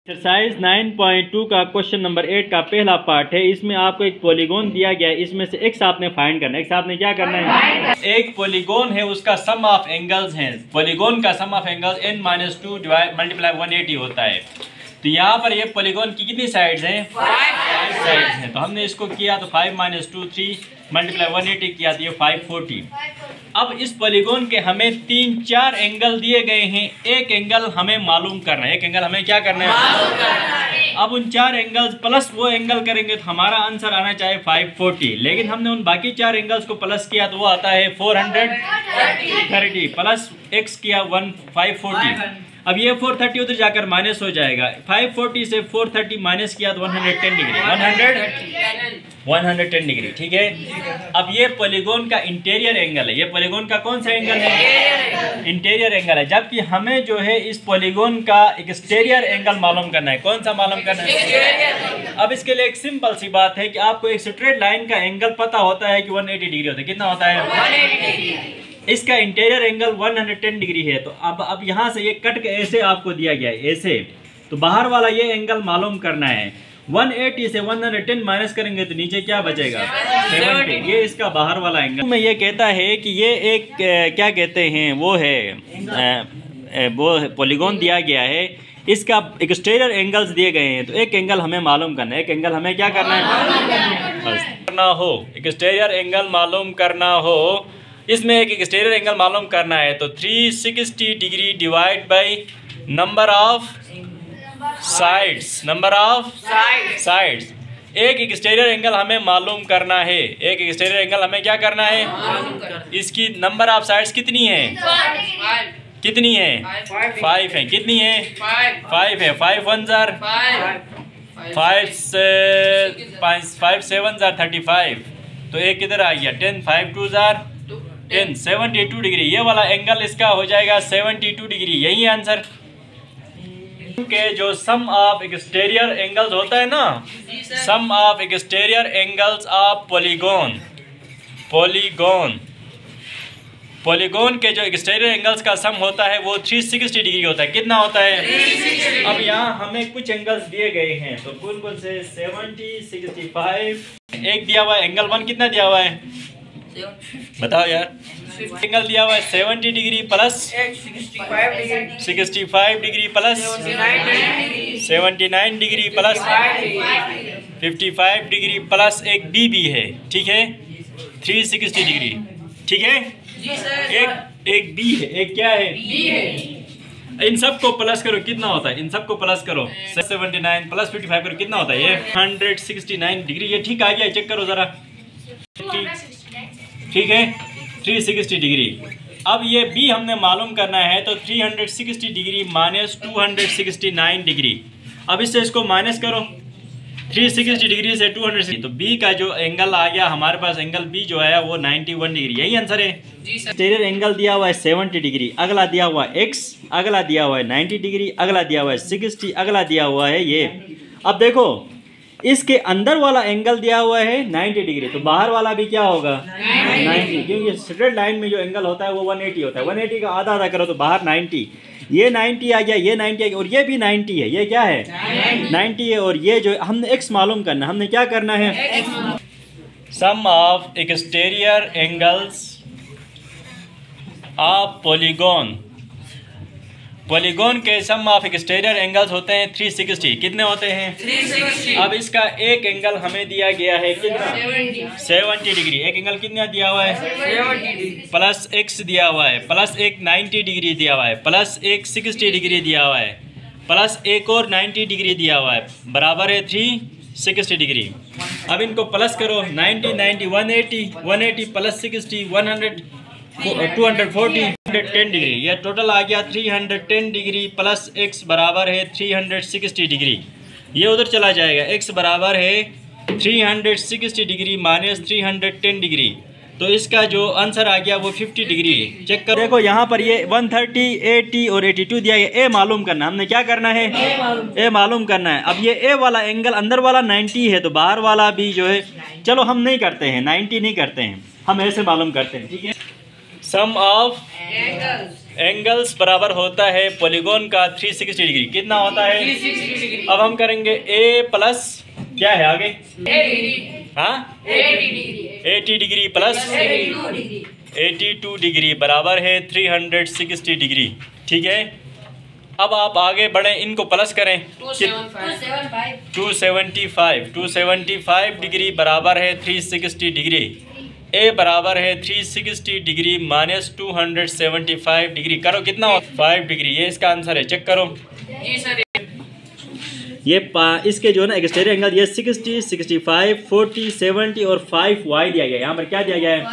Exercise 9.2 का question number 8 का पहला पार्ट है। इसमें आपको एक पॉलीगॉन दिया गया है, इसमें से एक्स आपने फाइंड करना है। एक्स आपने क्या करना है? एक पॉलीगॉन है, उसका सम ऑफ एंगल्स हैं। पॉलीगॉन का सम ऑफ एंगल्स n-2 मल्टीप्लाई 180 होता है। तो यहाँ पर ये पॉलीगॉन की कितनी साइड्स हैं? 5 साइड्स हैं। तो हमने इसको किया तो 5 - 2 3 मल्टीप्लाई 180 किया तो ये 540। अब इस पॉलीगॉन के हमें 3-4 एंगल दिए गए हैं। एक एंगल हमें मालूम करना है। एक एंगल हमें क्या करना है? अब उन 4 एंगल्स प्लस वो एंगल करेंगे तो हमारा आंसर आना चाहिए 540। लेकिन हमने उन बाकी 4 एंगल्स को प्लस किया तो वो आता है 430 प्लस एक्स किया 540। अब ये 430 उधर जाकर माइनस हो जाएगा। 540 से 430 माइनस किया तो 110 डिग्री 110 डिग्री। ठीक है। अब ये पॉलीगॉन का इंटीरियर एंगल है। ये पॉलीगॉन का कौन सा एंगल है? इंटीरियर एंगल है। जबकि हमें जो है इस पॉलीगॉन का एक्सटीरियर एंगल मालूम करना है। कौन सा मालूम करना है? अब इसके लिए एक सिंपल सी बात है कि आपको एक स्ट्रेट लाइन का एंगल पता होता है कि 180 डिग्री होता है। कितना होता है? 180 डिग्री। इसका इंटीरियर एंगल 110 डिग्री है। तो अब यहाँ से ये कट के ऐसे आपको दिया गया है, ऐसे। तो बाहर वाला ये एंगल मालूम करना है। 180 से 110 माइनस करेंगे तो नीचे क्या बचेगा? 70। ये इसका बाहर वाला एंगल में ये कहता है कि ये एक क्या कहते हैं वो है वो पॉलीगॉन दिया गया है। इसका एक्सटीरियर एंगल्स दिए गए हैं। तो एक एंगल हमें मालूम करना है। एक एंगल हमें क्या करना है? करना हो एक्सटीरियर एंगल मालूम करना हो। इसमें एक एक्सटीरियर एंगल मालूम करना है तो 360 degree divide by number of sides. एक एक्सटीरियर एंगल हमें मालूम करना है। एक एक्सटीरियर एंगल हमें क्या करना है? इसकी नंबर ऑफ साइड्स कितनी है? कितनी है? 5 है। कितनी है? 5 है। 5 1 जार 5 7 जार 35। तो एक किधर आ गया? 10 5 2 जार 10 72 डिग्री। ये वाला एंगल इसका हो जाएगा 72 डिग्री। यही आंसर के जो सम ऑफ एक्सटीरियर एंगल्स होता है ना, sum of exterior angles of polygon के जो एक्सटीरियर एंगल्स का सम होता है वो 360 डिग्री होता है। कितना होता है? 360। अब यहाँ हमें कुछ एंगल्स दिए गए हैं तो कौन से 70 65। एक दिया हुआ है एंगल 1 कितना दिया हुआ है बताओ यार? एंगल दिया हुआ है 70 degree plus 65 degree plus 79 degree plus 55 degree plus एक बी भी है। ठीक है, 360 डिग्री। ठीक है, एक बी है। एक क्या है? बी है। इन सब को प्लस करो कितना होता है? इन सब को प्लस करो 79 प्लस 55 करो कितना होता है? ये 169 डिग्री। ये ठीक आ गया? चेक करो जरा। ठीक है, 360 डिग्री। अब ये बी हमने मालूम करना है तो 360 डिग्री माइनस 269 डिग्री। अब इससे इसको माइनस करो 360 डिग्री से 260। तो बी का जो एंगल आ गया हमारे पास, एंगल बी जो है वो 91 डिग्री। यही आंसर है। एक्सटीरियर एंगल दिया हुआ है 70 डिग्री, अगला दिया हुआ है एक्स, अगला दिया हुआ है 90 डिग्री, अगला दिया हुआ है 60, अगला दिया हुआ है ये। अब देखो इसके अंदर वाला एंगल दिया हुआ है 90 डिग्री, तो बाहर वाला भी क्या होगा? 90, क्योंकि स्ट्रेट लाइन में जो एंगल होता है वो 180 होता है। 180 का आधा करो तो बाहर 90। ये 90 आ गया, ये 90 आ गया और ये भी 90 है। ये क्या है? 90 है। और ये जो हमने x मालूम करना, हमने क्या करना है? Sum of exterior angles of polygon के सम ऑफ एक्सटीरियर एंगल्स होते हैं 360। कितने होते हैं? 360। अब इसका एक एंगल हमें दिया गया है कितना? 70 डिग्री। एक एंगल कितना दिया हुआ है? 70 प्लस एक्स दिया हुआ है, प्लस एक 90 डिग्री दिया हुआ है, प्लस एक 60 डिग्री दिया हुआ है, प्लस एक और 90 डिग्री दिया हुआ है, बराबर है 360 डिग्री। अब इनको प्लस करो 90 90 180 प्लस 60 240 110 डिग्री। यह टोटल आ गया 310 डिग्री प्लस x बराबर है 360 डिग्री। ये उधर चला जाएगा। x बराबर है 360 डिग्री माइनस 310 डिग्री। तो इसका जो आंसर आ गया वो 50 डिग्री। चेक करो। देखो यहाँ पर ये 130 80 और 82 दिया गया। ए मालूम करना, हमने क्या करना है? ए मालूम करना है। अब ये ए वाला एंगल अंदर वाला 90 है तो बाहर वाला भी जो है, चलो हम नहीं करते हैं 90 नहीं करते हैं, हम ऐसे मालूम करते हैं। ठीक है, सम ऑफ एंगल्स बराबर होता है पॉलीगॉन का 360 डिग्री। कितना होता है? 360। अब हम करेंगे a प्लस क्या है आगे? हाँ 80 डिग्री प्लस 82 डिग्री बराबर है 360 डिग्री। ठीक है, अब आप आगे बढ़ें, इनको प्लस करें। 275 डिग्री बराबर है 360 डिग्री। ए बराबर है 360 डिग्री माइनस 275 डिग्री। करो कितना हो? 5 डिग्री। ये इसका आंसर है, चेक करो। जी सर। ये इसके जो है ना एक्सटीरियर एंगल ये 60, 65, 40, 70 और 5y दिया गया है। यहाँ पर क्या दिया गया है?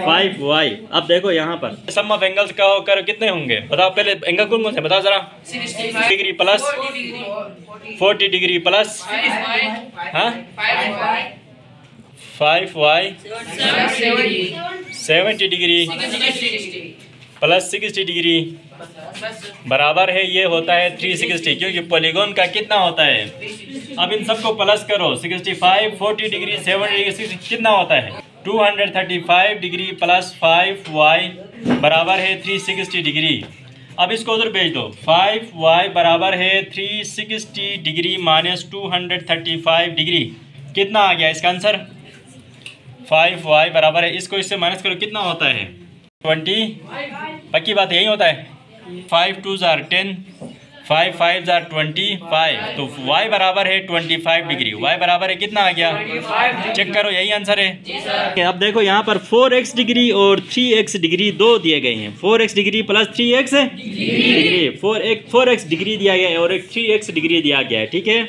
5y। अब देखो यहाँ पर सम ऑफ एंगल्स का होकर कितने होंगे बताओ। पहले एंगल कौन कौन से बताओ जरा। 65 degree plus 40 degree plus 5y 70 degree plus 60 degree बराबर है, ये होता है 360, क्योंकि पॉलीगॉन का कितना होता है। अब इन सबको प्लस करो। 65, 40 डिग्री, 70 डिग्री, 60 कितना होता है? 235 डिग्री प्लस 5y बराबर है 360 डिग्री। अब इसको उधर भेज दो। 5y बराबर है 360 डिग्री माइनस 235 डिग्री। कितना आ गया इसका आंसर? 5y बराबर है, इसको इससे माइनस करो, कितना होता है? 20। पक्की बात यही होता है। 5 2s are 10, 5 5s are 25। तो y बराबर है 25 डिग्री। y बराबर है कितना आ गया? चेक करो, यही आंसर है। अब देखो यहाँ पर 4x डिग्री और 3x डिग्री दो दिए गए हैं। 4x degree plus 3x degree, 4x degree दिया गया है और एक 3x डिग्री दिया गया है। ठीक है,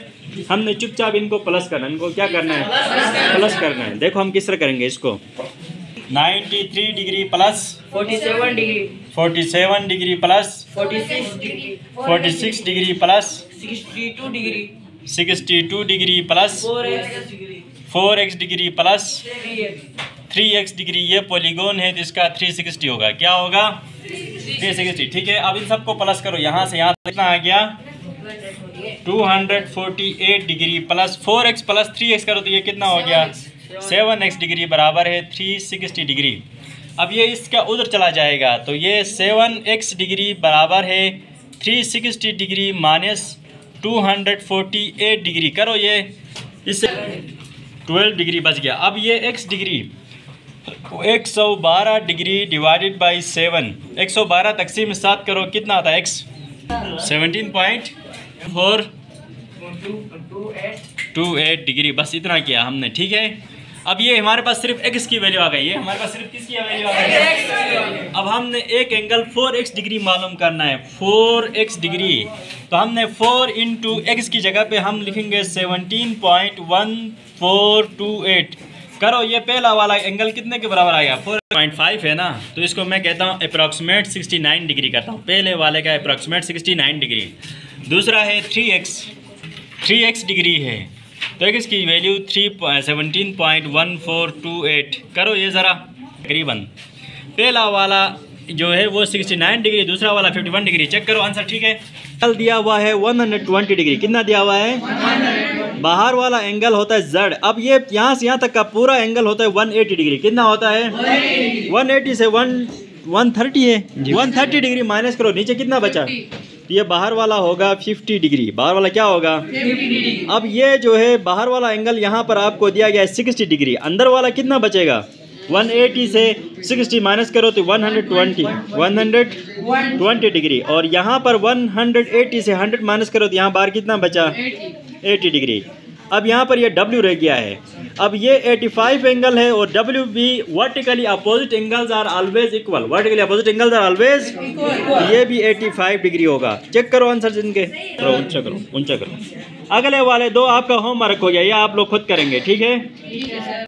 हमने चुपचाप इनको प्लस करना है। इनको क्या करना है? प्लस करना है। देखो हम किस तरह करेंगे इसको। 93 degree plus 47 degree 47 degree plus 46 degree plus 62 degree 62 degree plus 4x degree plus 3x degree. ये पॉलीगॉन है तो इसका 360 होगा। क्या होगा? 360। ठीक है, अब इन सबको प्लस करो। यहाँ से यहाँ कितना आ गया? 248 degree plus 4x plus 3x करो तो ये कितना हो गया? 7x डिग्री बराबर है 360 डिग्री। अब ये इसका उधर चला जाएगा तो ये 7x डिग्री बराबर है 360 डिग्री माइनस 248 डिग्री। करो ये, इससे 12 डिग्री बच गया। अब ये x degree 112 degree divided by 7, 112 तकसीम 7 करो, कितना आता है x? 17.428 डिग्री। बस इतना किया हमने। ठीक है, अब ये हमारे पास सिर्फ x की वैल्यू आ गई है। हमारे पास सिर्फ किसकी वैल्यू आ गई है? अब हमने एक एंगल 4x डिग्री मालूम करना है। 4x डिग्री तो हमने 4 इंटू एक्स की जगह पे हम लिखेंगे 17.1428। करो, ये पहला वाला एंगल कितने के बराबर आएगा? 4.5 है ना, तो इसको मैं कहता हूँ अप्रॉक्सीमेट 69 डिग्री करता हूँ। पहले वाले का अप्रॉक्सीमेट 69 डिग्री। दूसरा है 3x डिग्री है तो x की वैल्यू 17.1428। करो ये ज़रा तकरीबन। पहला वाला जो है वो 69 डिग्री, दूसरा वाला 51 डिग्री। चेक करो आंसर। ठीक है, एंगल दिया हुआ है 120 डिग्री। कितना दिया हुआ है? बाहर वाला एंगल होता है z। अब ये यहाँ से यहाँ तक का पूरा एंगल होता है 180 डिग्री। कितना होता है? 180 से 130 है। 130 डिग्री माइनस करो, नीचे कितना बचा? तो ये बाहर वाला होगा 50 डिग्री। बाहर वाला क्या होगा? 50 अब ये जो है बाहर वाला एंगल यहाँ पर आपको दिया गया है 60 डिग्री। अंदर वाला कितना बचेगा? 180 से 60 माइनस करो तो 120 डिग्री। और यहाँ पर 180 से 100 माइनस करो तो यहाँ बाहर कितना बचा? 80 डिग्री। अब यहाँ पर ये W रह गया है। अब ये 85 एंगल है और W भी vertically opposite angles are always equal. Vertically opposite angles are always, ये भी 85 डिग्री होगा। चेक करो आंसर इनके। ऊंचा करो। अगले वाले दो आपका होमवर्क हो गया, ये आप लोग खुद करेंगे। ठीक है।